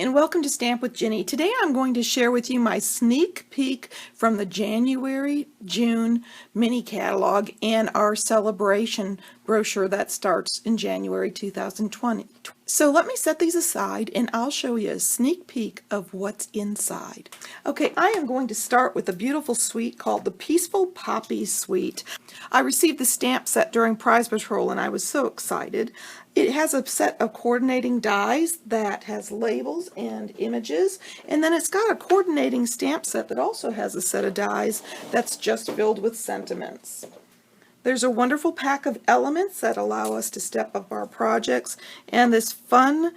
and welcome to Stamp with Ginny. Today I'm going to share with you my sneak peek from the January-June mini catalog and our celebration brochure that starts in January 2020. So let me set these aside and I'll show you a sneak peek of what's inside. Okay, I am going to start with a beautiful suite called the Peaceful Poppy Suite. I received the stamp set during Prize Patrol and I was so excited. It has a set of coordinating dies that has labels and images, and then it's got a coordinating stamp set that also has a set of dies that's just filled with sentiments. There's a wonderful pack of elements that allow us to step up our projects, and this fun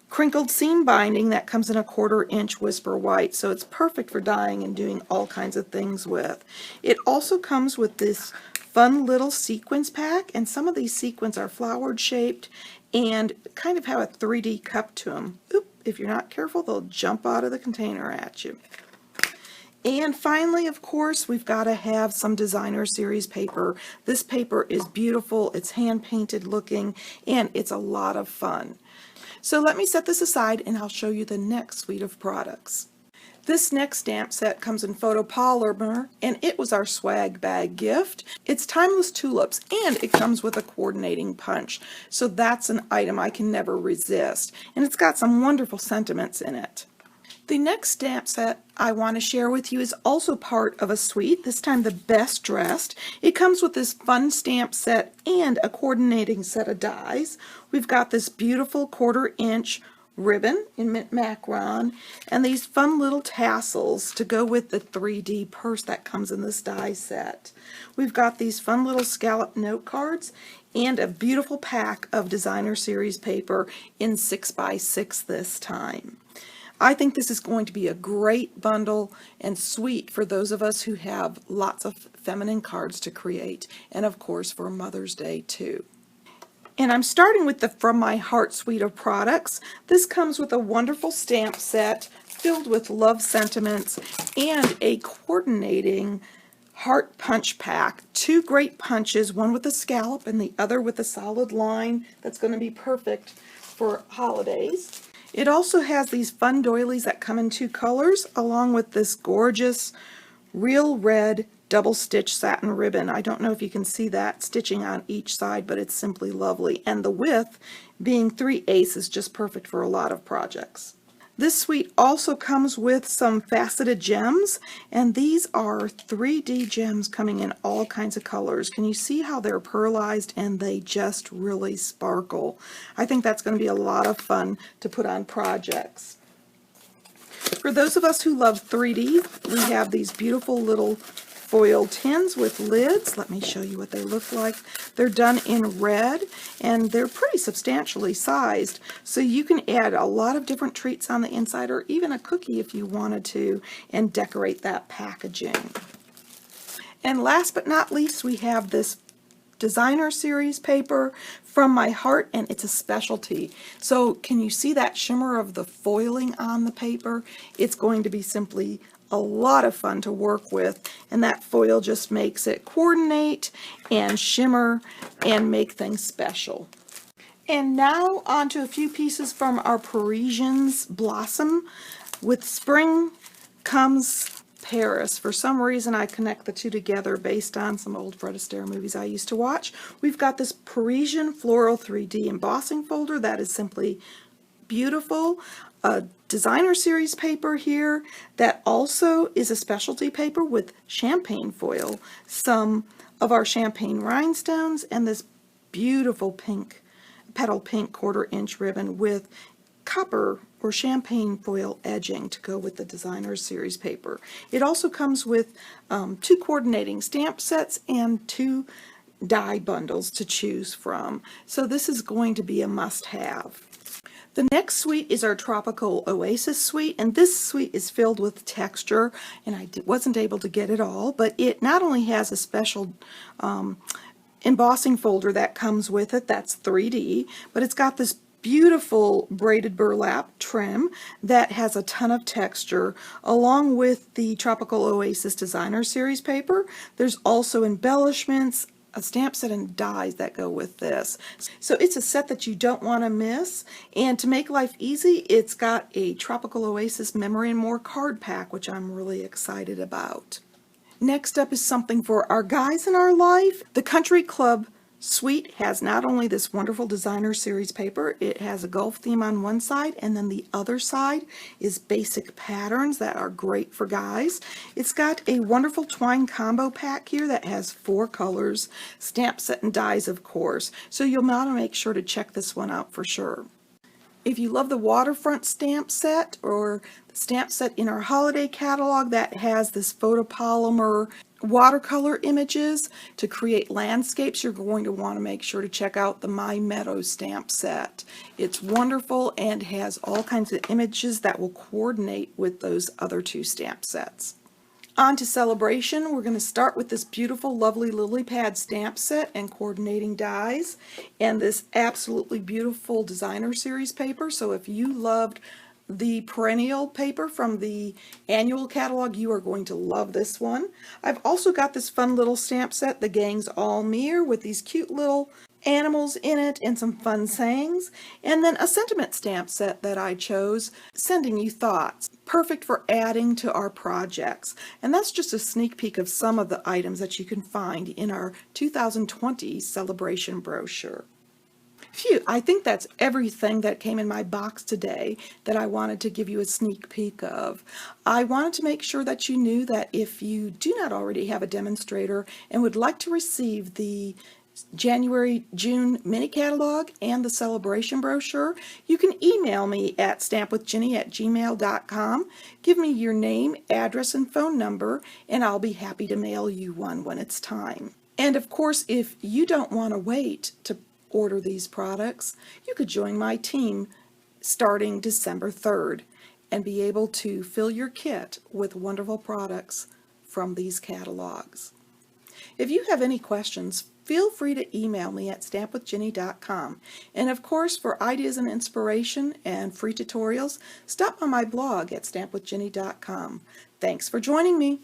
crinkled seam binding that comes in a 1/4 inch whisper white, so it's perfect for dyeing and doing all kinds of things with. It also comes with this fun little sequins pack, and some of these sequins are flowered shaped and kind of have a 3D cup to them. Oop, if you're not careful, they'll jump out of the container at you. And finally, of course, we've got to have some designer series paper. This paper is beautiful, it's hand painted looking, and it's a lot of fun. So let me set this aside and I'll show you the next suite of products. This next stamp set comes in photopolymer, and it was our swag bag gift. It's Timeless Tulips, and it comes with a coordinating punch, so that's an item I can never resist. And it's got some wonderful sentiments in it. The next stamp set I want to share with you is also part of a suite, this time the Best Dressed. It comes with this fun stamp set and a coordinating set of dies. We've got this beautiful 1/4 inch ribbon in mint macaron and these fun little tassels to go with the 3D purse that comes in this die set. We've got these fun little scallop note cards and a beautiful pack of designer series paper in 6x6 this time. I think this is going to be a great bundle and suite for those of us who have lots of feminine cards to create, and of course for Mother's Day too. And I'm starting with the From My Heart suite of products. This comes with a wonderful stamp set filled with love sentiments and a coordinating heart punch pack. 2 great punches, one with a scallop and the other with a solid line that's going to be perfect for holidays. It also has these fun doilies that come in 2 colors, along with this gorgeous real red double stitch satin ribbon. I don't know if you can see that stitching on each side, but it's simply lovely. And the width being 3/8 is just perfect for a lot of projects. This suite also comes with some faceted gems, and these are 3D gems coming in all kinds of colors. Can you see how they're pearlized and they just really sparkle? I think that's going to be a lot of fun to put on projects. For those of us who love 3D, we have these beautiful little foil tins with lids. Let me show you what they look like. They're done in red and they're pretty substantially sized, so you can add a lot of different treats on the inside or even a cookie if you wanted to and decorate that packaging. And last but not least, we have this designer series paper From My Heart, and it's a specialty. So can you see that shimmer of the foiling on the paper? It's going to be simply a lot of fun to work with, and that foil just makes it coordinate and shimmer and make things special. And now on to a few pieces from our Parisians Blossom. With spring comes Paris. For some reason I connect the two together based on some old Fred Astaire movies I used to watch. We've got this Parisian Floral 3D embossing folder that is simply beautiful. A designer series paper here that also is a specialty paper with champagne foil, some of our champagne rhinestones, and this beautiful pink, petal pink 1/4 inch ribbon with copper or champagne foil edging to go with the designer series paper. It also comes with 2 coordinating stamp sets and 2 die bundles to choose from. So this is going to be a must-have. The next suite is our Tropical Oasis suite, and this suite is filled with texture, and I wasn't able to get it all, but it not only has a special embossing folder that comes with it that's 3D, but it's got this beautiful braided burlap trim that has a ton of texture, along with the Tropical Oasis Designer Series paper. There's also embellishments, a stamp set and dies that go with this. So it's a set that you don't want to miss, and to make life easy, it's got a Tropical Oasis Memory and More card pack, which I'm really excited about. Next up is something for our guys in our life. The Country Club Suite has not only this wonderful designer series paper, it has a golf theme on one side, and then the other side is basic patterns that are great for guys. It's got a wonderful twine combo pack here that has 4 colors, stamp set and dies of course, so you'll want to make sure to check this one out for sure. If you love the waterfront stamp set or the stamp set in our holiday catalog that has this photopolymer watercolor images to create landscapes, you're going to want to make sure to check out the My Meadow stamp set. It's wonderful and has all kinds of images that will coordinate with those other 2 stamp sets. On to Celebration. We're going to start with this beautiful, lovely lily pad stamp set and coordinating dies, and this absolutely beautiful designer series paper. So if you loved the perennial paper from the annual catalog, you are going to love this one. I've also got this fun little stamp set, The Gang's All Mere, with these cute little animals in it and some fun sayings, and then a sentiment stamp set that I chose, Sending You Thoughts, perfect for adding to our projects. And that's just a sneak peek of some of the items that you can find in our 2020 celebration brochure. Phew, I think that's everything that came in my box today that I wanted to give you a sneak peek of. I wanted to make sure that you knew that if you do not already have a demonstrator and would like to receive the January-June mini catalog and the celebration brochure, you can email me at stampwithjinny@gmail.com. Give me your name, address, and phone number, and I'll be happy to mail you one when it's time. And of course, if you don't want to wait to order these products, you could join my team starting December 3rd and be able to fill your kit with wonderful products from these catalogs. If you have any questions, feel free to email me at stampwithjinny.com. And of course, for ideas and inspiration and free tutorials, stop on my blog at stampwithjinny.com. Thanks for joining me.